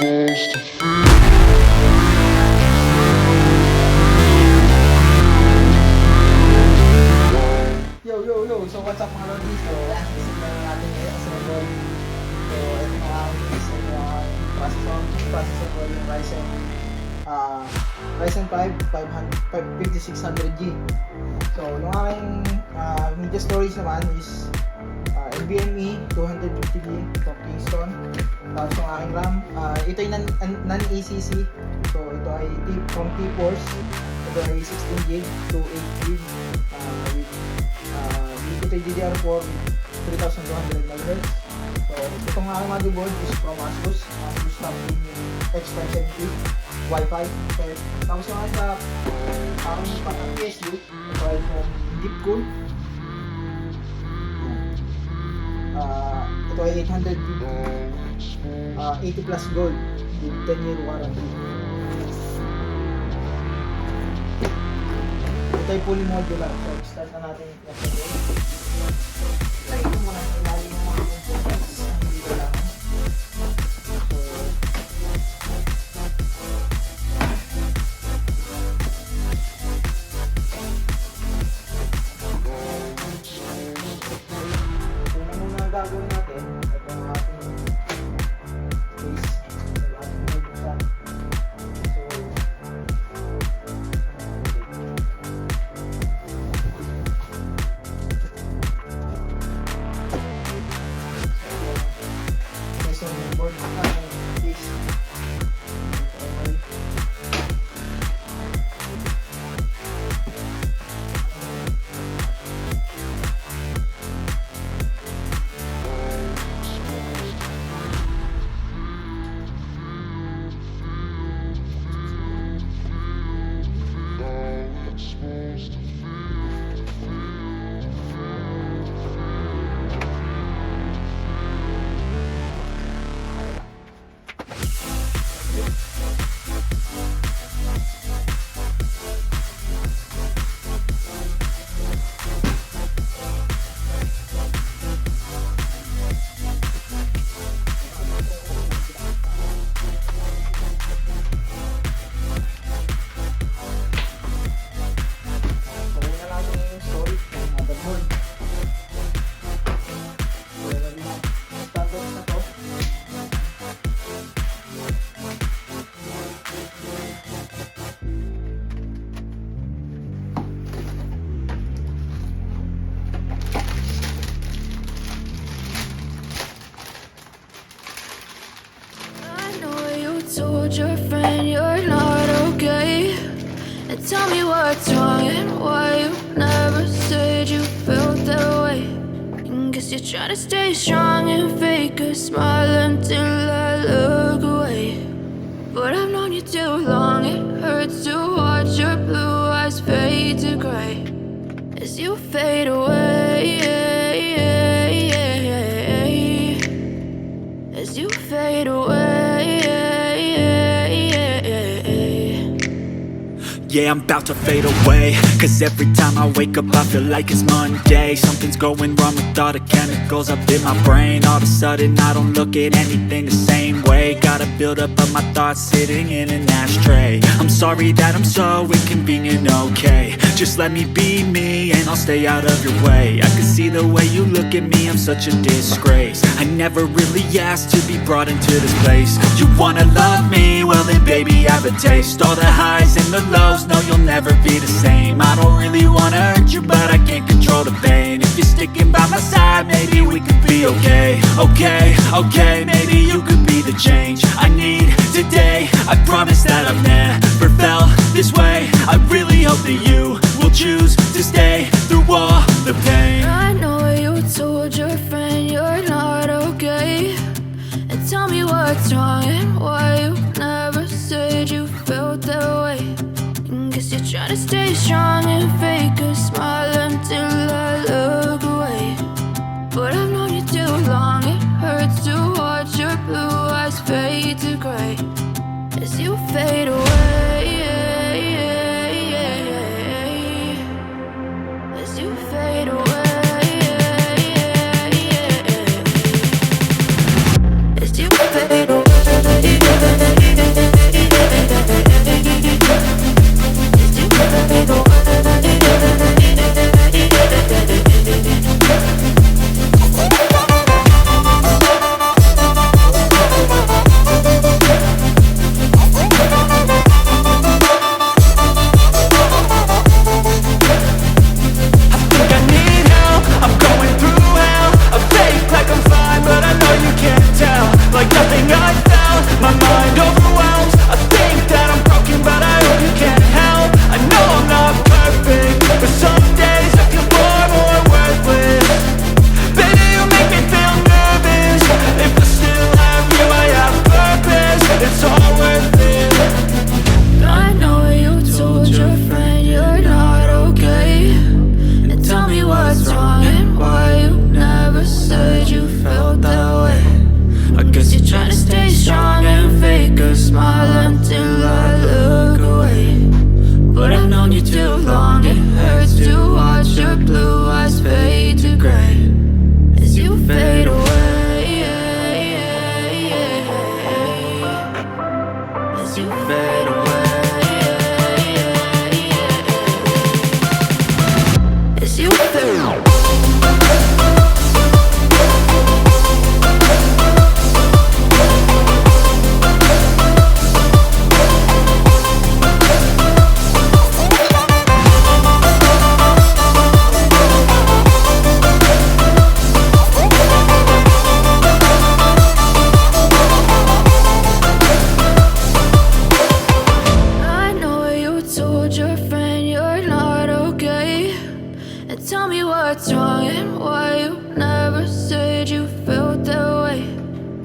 Yo, so what's up mga lodi? So, isip na natin ngayon sa level. So, ito na ang processor ko yung Ryzen 5 5600G. So, yung aking media storage naman is NVMe 250GB from Kingston. Tapos yung aking RAM, ito ay non-ACC. So, ito ay from T-Force. Ito ay 16GB to 8GB. Ito ay DDR4 with 3200 MHz. So, itong aking motherboard is from Asus Top X570 Wi-Fi. So, tapos yung aking patang PSU, ito ay from Deepcool. Ito ay 800GB 80 plus gold with 10-year warranty. Ito ay fully modular. So, start na natin yung pagkakas. Try ko muna yung ilalim ng mga components. Dito lang. So, muna gagawin natin. Ito ang ating base. Ito ang ating buksan. Told your friend you're not okay, and tell me what's wrong and why you never said you felt that way. Guess you're trying to stay strong and fake a smile until I look away. But I've known you too long, it hurts to watch your blue eyes fade to gray as you fade away, as you fade away. Yeah, I'm about to fade away, cause every time I wake up I feel like it's Monday. Something's going wrong with all the chemicals up in my brain. All of a sudden I don't look at anything the same way. Got a buildup of my thoughts sitting in an ashtray. I'm sorry that I'm so inconvenient, okay. Just let me be me and I'll stay out of your way. I can see the way you look at me, I'm such a disgrace. I never really asked to be brought into this place. You wanna love me? Well then baby I have a taste. All the highs and the lows, no you'll never be the same. I don't really wanna hurt you but I can't control the pain. If you're sticking by my side, maybe we could be okay. Okay, maybe you could be the change I need today. I promise that I've never felt this way. I really hope that you will choose to stay through all the pain. I know you told your friend you're not okay, and tell me what's wrong and why you never said you felt that way. Guess you're trying to stay strong and fake a smile until I look away. But I've known you too long, it hurts to watch your blue eyes fade to gray as you fade away. I know you told your friend you're not okay, and tell me what's wrong and why you never said you felt that way.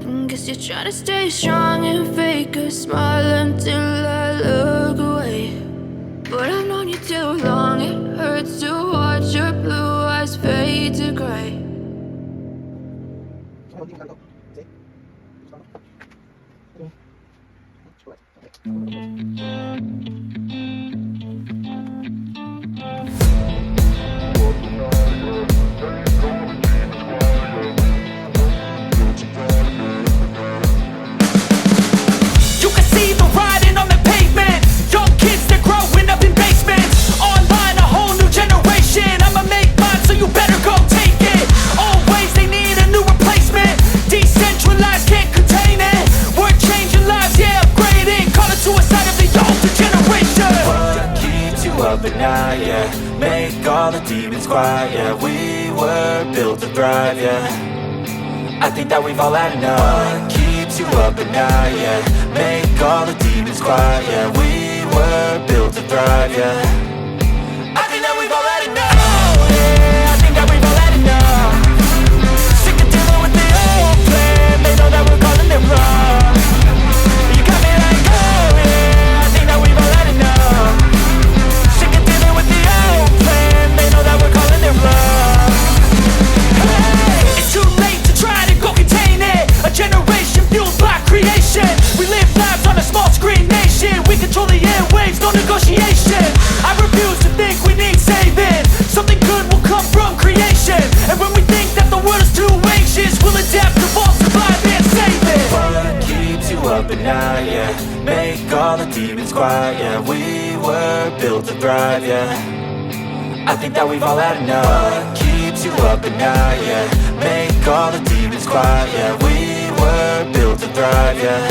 And guess you're trying to stay strong and fake a smile until I look away. But I've known you too long, it hurts to watch your blue eyes fade to gray. You can see the writing on the pavement. Young kids, they're growing up in basements. Online, a whole new generation. I'ma make mine, so you better go take it. Always, they need a new replacement. Decentralized, can't contain it. We're changing lives, yeah, upgrading. Call it suicide of the older generation. What keeps you up at night, yeah? Make all the demons quiet, yeah. We were built to thrive, yeah. I think that we've all had enough. What keeps you up at night, yeah? Make all the demons quiet, yeah. We were built to thrive, yeah. I think that we've all had enough. Yeah, I think that we've all had enough. Sick of dealing with the old plan. They know that we're calling it wrong. You got me like, oh yeah, I think that we've all had enough. Sick of dealing with the old plan. They know that we're calling it wrong. Hey, it's too late to try to go contain it. A generation fueled by creation. We live lives on a small screen nation. We control the airwaves, no negotiation. I refuse to think we need saving. Something good will come from creation. And when we think that the world is too anxious, we'll adapt, evolve, survive, and save it. What keeps you up at night, yeah? Make all the demons quiet, yeah. We were built to thrive, yeah. I think that we've all had enough. What keeps you up at night, yeah? Make all the demons quiet, yeah. We were built to thrive, yeah.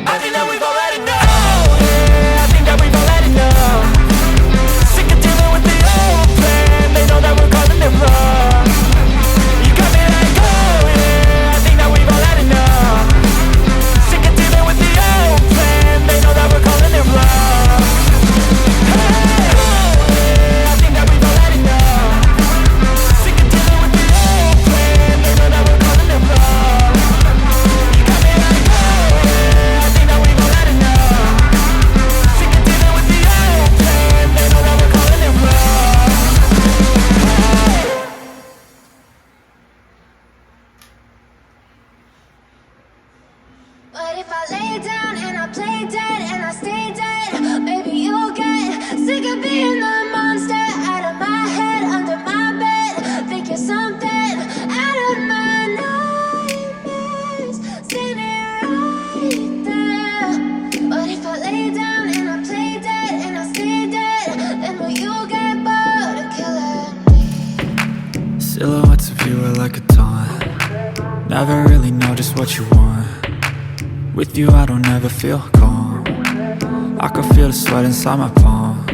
I think that we've all had enough. Yeah, I think that we've all had enough. Sick of dealing with the old plan. They know that we're calling it wrong. You got me like, oh yeah, I think that we've all had enough. Sick of dealing with the old plan. They know that we're calling it wrong. Hey, oh yeah, I think that we've all had enough. Sick of dealing with the old plan. They know that we're calling it wrong. You got me like, oh yeah, I think that we've all had enough. Sick of dealing with the old plan. They know that we're calling it wrong. But if I lay down and I play dead and I stay dead, maybe you'll get sick of being the monster out of my head, under my bed. Think you're something out of my nightmares, standing right there. But if I lay down and I play dead and I stay dead, then will you get bored of killing me? Silhouettes of you are like a taunt. Never really know just what you want. With you I don't ever feel calm. I can feel the sweat inside my palms.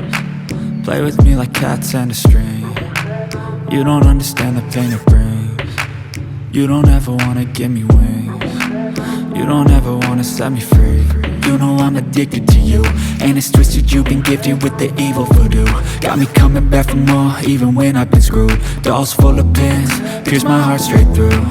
Play with me like cats and a string. You don't understand the pain it brings. You don't ever wanna give me wings. You don't ever wanna set me free. You know I'm addicted to you, and it's twisted, you've been gifted with the evil voodoo. Got me coming back for more, even when I've been screwed. Dolls full of pins, pierce my heart straight through.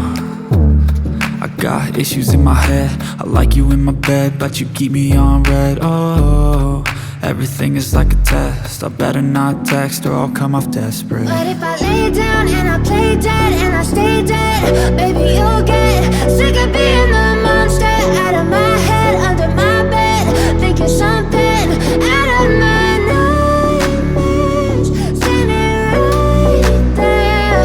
I got issues in my head, I like you in my bed, but you keep me on red. Oh, everything is like a test. I better not text or I'll come off desperate. But if I lay down and I play dead and I stay dead, maybe you'll get sick of being the monster out of my head, under my bed. Think you're something out of my nightmares, standing right there.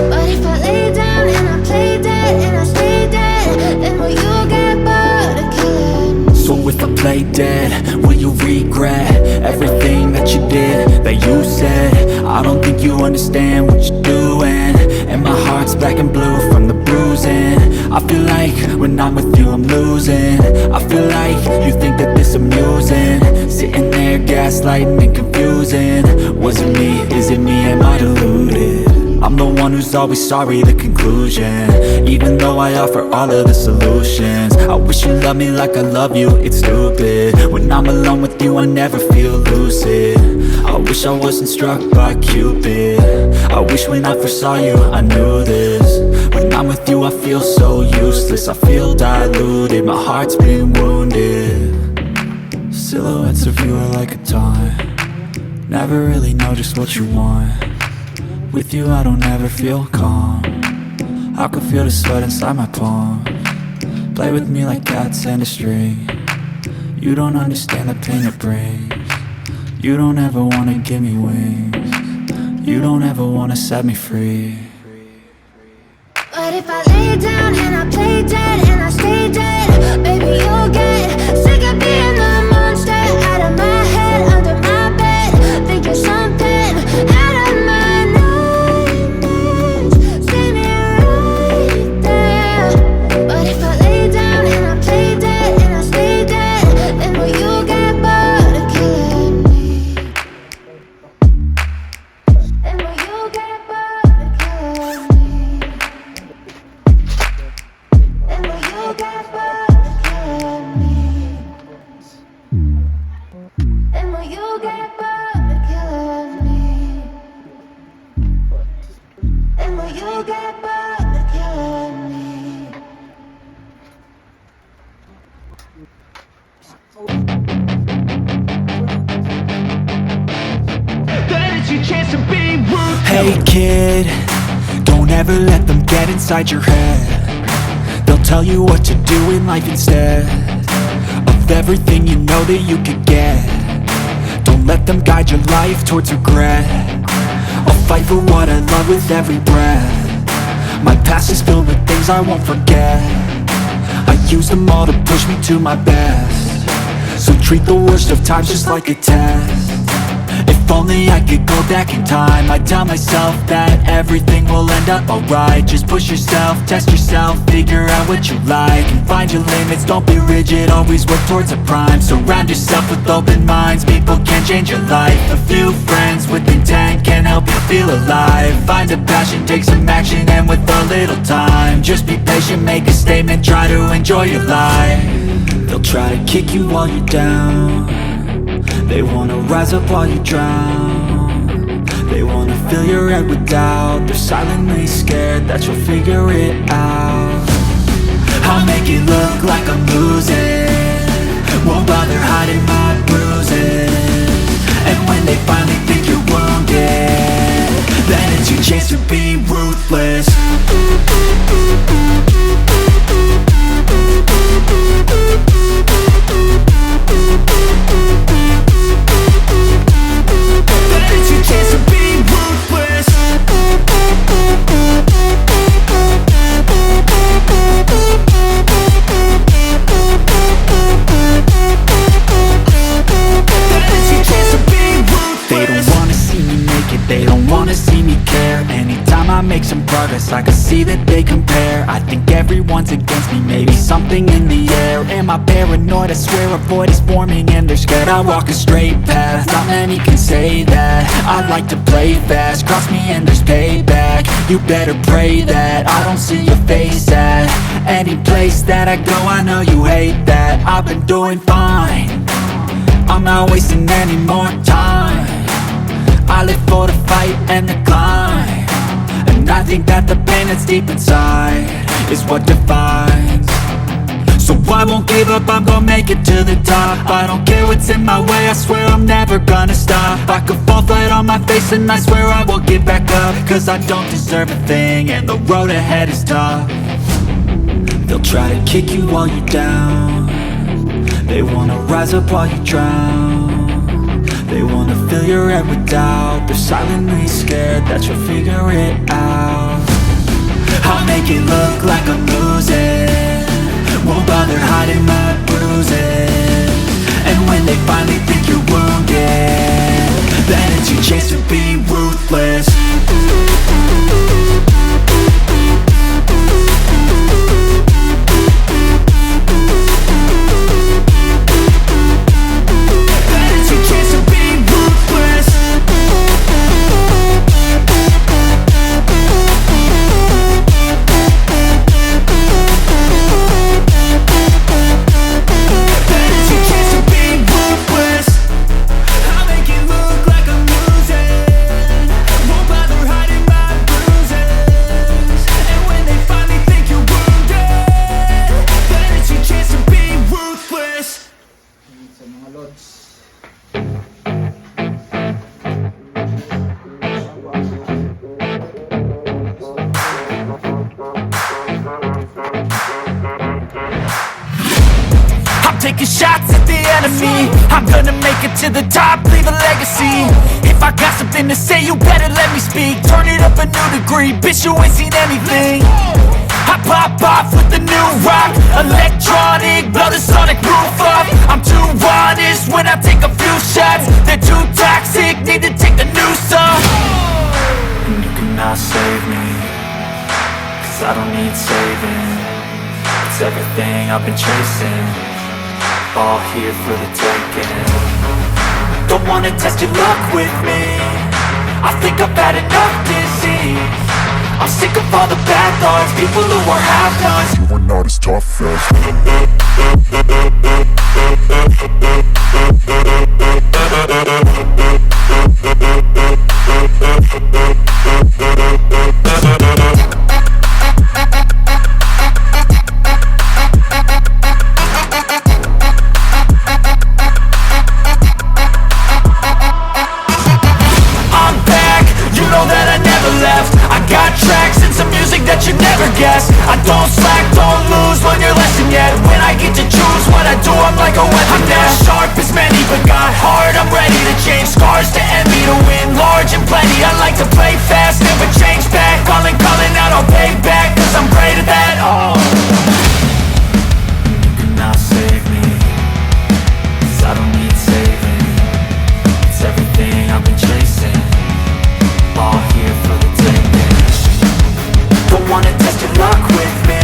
But if I lay down and I play dead and I stay dead, then will you get bored of killing me? So if I play dead, will you regret everything that you did, that you said? I don't think you understand what you're doing. And my heart's black and blue from the bruising. I feel like when I'm with you I'm losing. I feel like you think that this amusing. Sitting there gaslighting and confusing. Was it me? Is it me? Am I deluded? I'm the one who's always sorry, the conclusion. Even though I offer all of the solutions. I wish you loved me like I love you, it's stupid. When I'm alone with you I never feel lucid. I wish I wasn't struck by Cupid. I wish when I first saw you I knew this. When I'm with you I feel so useless. I feel diluted, my heart's been wounded. Silhouettes of you are like a taunt. Never really know just what you want. With you I don't ever feel calm. I can feel the sweat inside my palm. Play with me like cats and a string. You don't understand the pain it brings. You don't ever wanna give me wings. You don't ever wanna set me free. But if I lay down and I play dead and I stay dead, baby you'll get sick of being the monster out of my head, under my bed. Think you're something out of my nightmares. See me right there. But if I lay down and I play dead and I stay dead, then will you get bored of killing me? Then will you get bored of killing me? Then will you get bored of killing me? Then will you get bored of killing me? Then will you get bored of killing me? Hey kid, don't ever let them get inside your head. They'll tell you what to do in life instead of everything you know that you could get. Don't let them guide your life towards regret. I'll fight for what I love with every breath. My past is filled with things I won't forget. I use them all to push me to my best. So treat the worst of times just like a test. If only I could go back in time, I'd tell myself that everything will end up alright. Just push yourself, test yourself, figure out what you like, and find your limits, don't be rigid, always work towards a prime. Surround yourself with open minds, people can change your life. A few friends with intent can help you feel alive. Find a passion, take some action, and with a little time, just be patient, make a statement, try to enjoy your life. They'll try to kick you while you're down. They wanna rise up while you drown. They wanna fill your head with doubt. They're silently scared that you'll figure it out. I'll make it look like I'm losing. Won't bother hiding my bruises. And when they finally think you're wounded, then it's your chance to be ruthless. I can see that they compare. I think everyone's against me, maybe something in the air. Am I paranoid? I swear a void is forming and they're scared. I walk a straight path, not many can say that. I like to play fast, cross me and there's payback. You better pray that I don't see your face at any place that I go. I know you hate that. I've been doing fine, I'm not wasting any more time. I live for the fight and the climb. And I think that the pain that's deep inside is what defines. So I won't give up, I'm gonna make it to the top. I don't care what's in my way, I swear I'm never gonna stop. I could fall flat on my face and I swear I will get back up. Cause I don't deserve a thing and the road ahead is tough. They'll try to kick you while you're down. They wanna rise up while you drown. They wanna fill your head with doubt. They're silently scared that you'll figure it out. I'll make it look like I'm losing. Won't bother hiding my bruises. And when they finally think you're wounded, then it's your chance to be ruthless. Then it's your chance to be ruthless. Then it's your chance to be ruthless. I'll make it look like I'm losing. Won't bother hiding my bruises. And when they finally think you're wounded, then it's your chance to be ruthless. Sa mga lods. I'm taking shots at the enemy. I'm gonna make it to the top, leave a legacy. If I got something to say, you better let me speak. Turn it up a new degree, bitch, you ain't seen anything. I pop off with the new rock, electronic, blow the sonic roof up. I'm too honest when I take a few shots. They're too toxic, need to take the noose off. And you cannot save me, 'cause I don't need saving. It's everything I've been chasing, all here for the taking. Don't wanna test your luck with me, I think I've had enough disease. I'm sick of all the bad thoughts, people who are half-nots. You are not as tough as I'm back, you know that I never left. I got tracks and some music that you never guessed. I don't slack, don't lose, learn your lesson yet. When I get to choose what I do, I'm like a weapon. I'm not sharp as many, but got hard. I'm ready to change scars to envy, to win large and plenty. I like to play fast, never change back. Calling out, I'll pay back, 'cause I'm great at that. Oh, you cannot save me, 'cause I don't need saving. It's everything I've been chasing, all here for the taking. Don't wanna test your luck with me,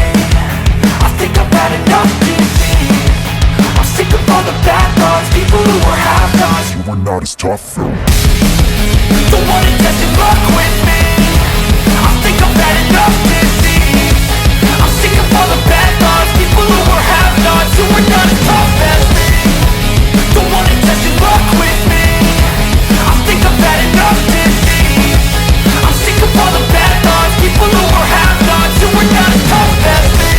I think I've had enough disease. I'm sick of all the bad thoughts, people who are half-nots. you are not as tough as Don't wanna test your luck with me, I think I've had enough disease. I'm sick of all the bad thoughts, people who are half-nots, who are not as tough as me. Don't wanna test your luck with me, I think I've had enough disease. I'm sick of all the bad thoughts, people who are half-nots, who are not as tough as me.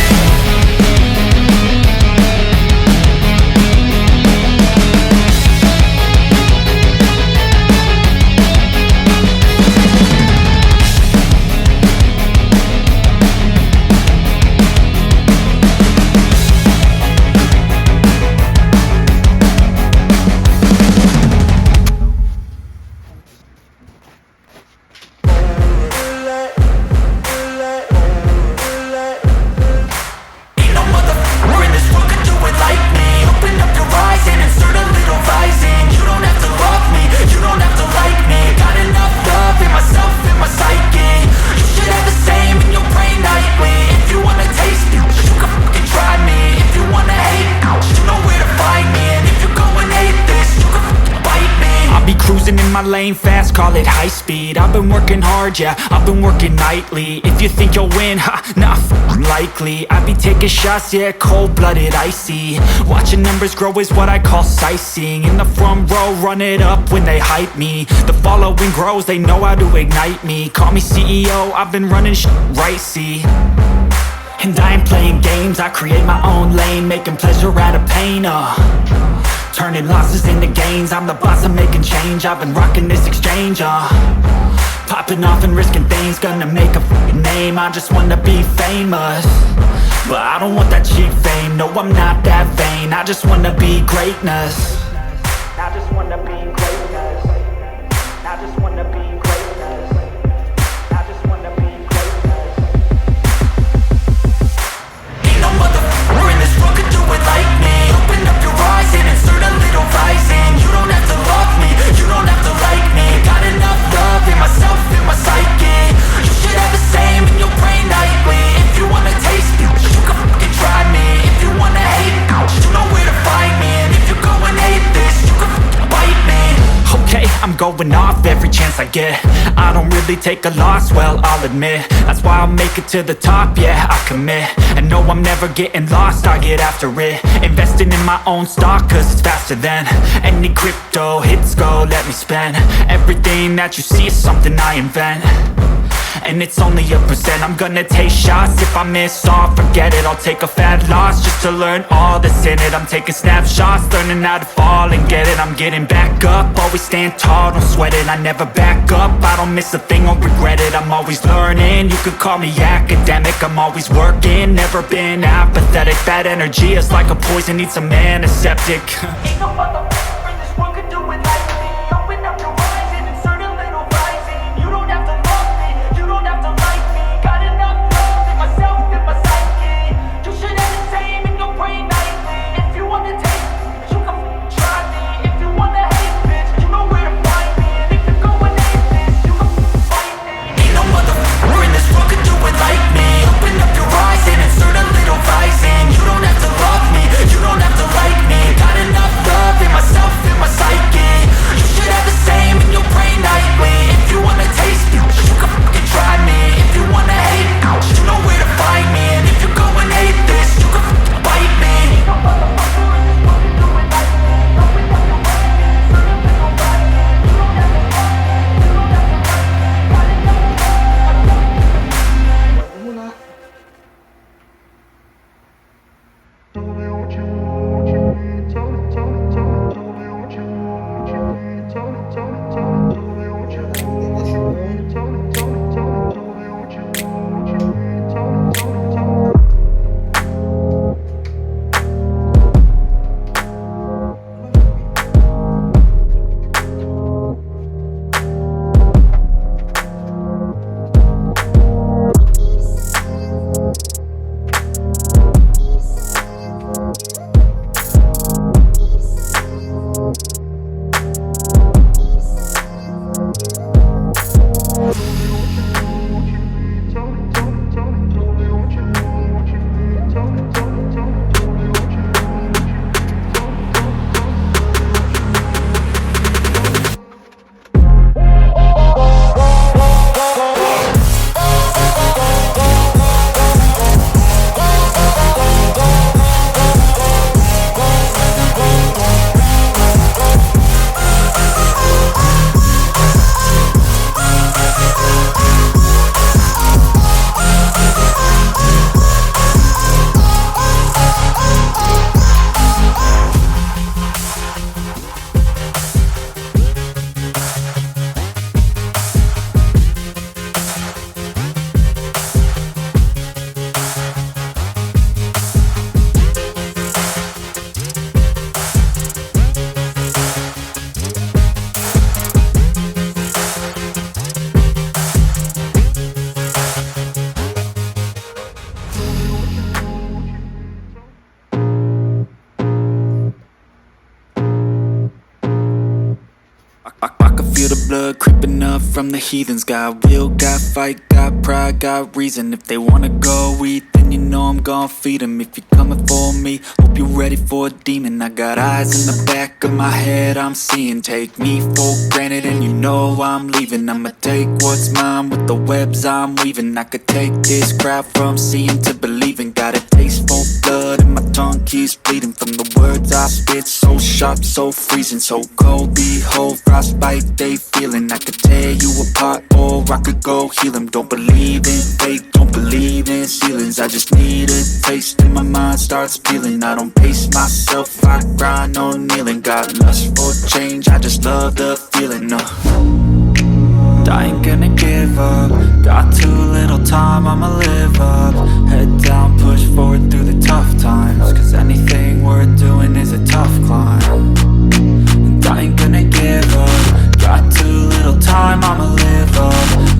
Ain't no motherfucker in this world could do it like me. Open up your eyes and insert a little rising. You don't have to love me, you don't have to like me. Got enough love in myself, in my psyche. You should have the same in your brain nightly. If you wanna taste me, you can fucking try me. If you wanna hate me, you know where to find me. And if you're going hate this, you can fucking bite me. I'll be cruising in my lane fast, call it high speed. I've been working hard, yeah, I've been working nightly. If you think you'll win, ha, not likely. I be taking shots, yeah, cold-blooded, icy. Watching numbers grow is what I call sightseeing. In the front row, run it up when they hype me. The following grows, they know how to ignite me. Call me CEO, I've been running right, see. And I ain't playing games, I create my own lane, making pleasure out of pain, turning losses into gains. I'm the boss, I'm making change. I've been rocking this exchange, popping off and risking things. Gonna make a f***ing name, I just wanna be famous. But I don't want that cheap fame, no I'm not that vain. I just wanna be greatness. I just wanna be greatness. I just wanna be greatness. I just wanna be greatness. Ain't no motherfucker in this world could do it like me. Open up your eyes and insert a little rising. You don't have to love me, you don't have to like me. going off every chance I get. I don't really take a loss, well, I'll admit. That's why I'll make it to the top, yeah, I commit. And no, I'm never getting lost, I get after it. Investing in my own stock, cause it's faster than any crypto hits go, let me spend. Everything that you see is something I invent, and it's only a percent. I'm gonna take shots, if I miss all, forget it. I'll take a fat loss just to learn all that's in it. I'm taking snapshots, learning how to fall and get it. I'm getting back up, always stand tall, don't sweat it. I never back up, I don't miss a thing or regret it. I'm always learning, you could call me academic. I'm always working, never been apathetic. That energy is like a poison, needs some antiseptic. Ain't no motherfucker in this world could do it like me. Open up your eyes and insert a little rising. You don't have to love me, you don't have to like me. Got enough love in myself, in my psyche. You should have the same in your brain nightly. If you wanna taste me, you can try me. If you wanna hate, bitch, you know where to find me. And if you're going hate this, you can fight me. Ain't no motherfucker in this world could do it like me. Open up your eyes and insert a little rising. You don't have to love me, you don't have to like me. Got enough love in myself, in my psyche. You should have the same in your brain nightly. If you wanna taste me, you can fucking try me. If you wanna hate, you know where to find me. And if you're going hate this, you can fucking bite me. Ain't no motherfucker in this world can do it like me. Open up your eyes and insert a little rising. You don't have to love me, you don't have to like me. Got enough love in myself. Ito muna. I can feel the blood creeping up from the heathens. Got will, got fight, got pride, got reason. If they wanna go eat, then you know I'm gon' feed them. If you're coming for me, hope you're ready for a demon. I got eyes in the back of my head, I'm seeing. Take me for granted and you know I'm leaving. I'ma take what's mine with the webs I'm weaving. I could take this crowd from seeing to believing. Got a taste for blood and my tongue keeps bleeding. From the words I spit, so sharp, so freezing. So cold, behold, frostbite they feeling. I could tear you apart or I could go heal them. Don't believe in fate, don't believe in ceilings. I just need a taste and my mind starts peeling. I don't pace myself, I grind on kneeling. Got lust for change, I just love the feeling. I ain't gonna give up. Got too little time, I'ma live up. Head down, push forward through the tough times. Cause anything worth doing is a tough climb. And I ain't gonna give up. Got too little time, I'ma live up.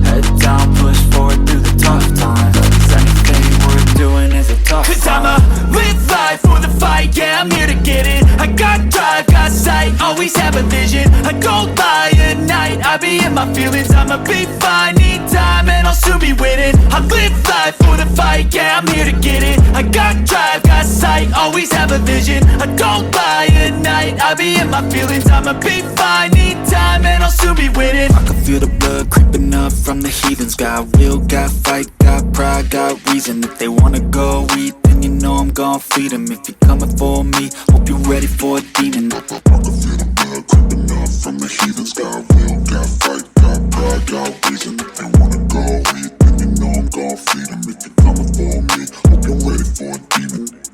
Head down, push forward through the tough times. Cause anything worth doing is a tough climb. Cause I'ma live life for the fight, yeah, I'm here to get it. I got drive, got sight, always have a vision. I don't lie at night, I be in my feelings. I'ma be fine, need time and I'll soon be winning. I live life for the fight, yeah, I'm here to get it. I got drive, got sight, always have a vision. I don't lie at night, I be in my feelings. I'ma be fine, need time and I'll soon to be winning. I can feel the blood creeping up from the heathens. Got will, got fight, got pride, got reason. If they wanna go eat, then you know I'm gon' feed them. If you're coming for me, hope you're ready for a demon. I can feel the blood creeping up from the heathens. Got will, got fight, got pride, got reason. If they wanna go eat, then you know I'm gon' feed them. If you're coming for me, hope you're ready for a demon.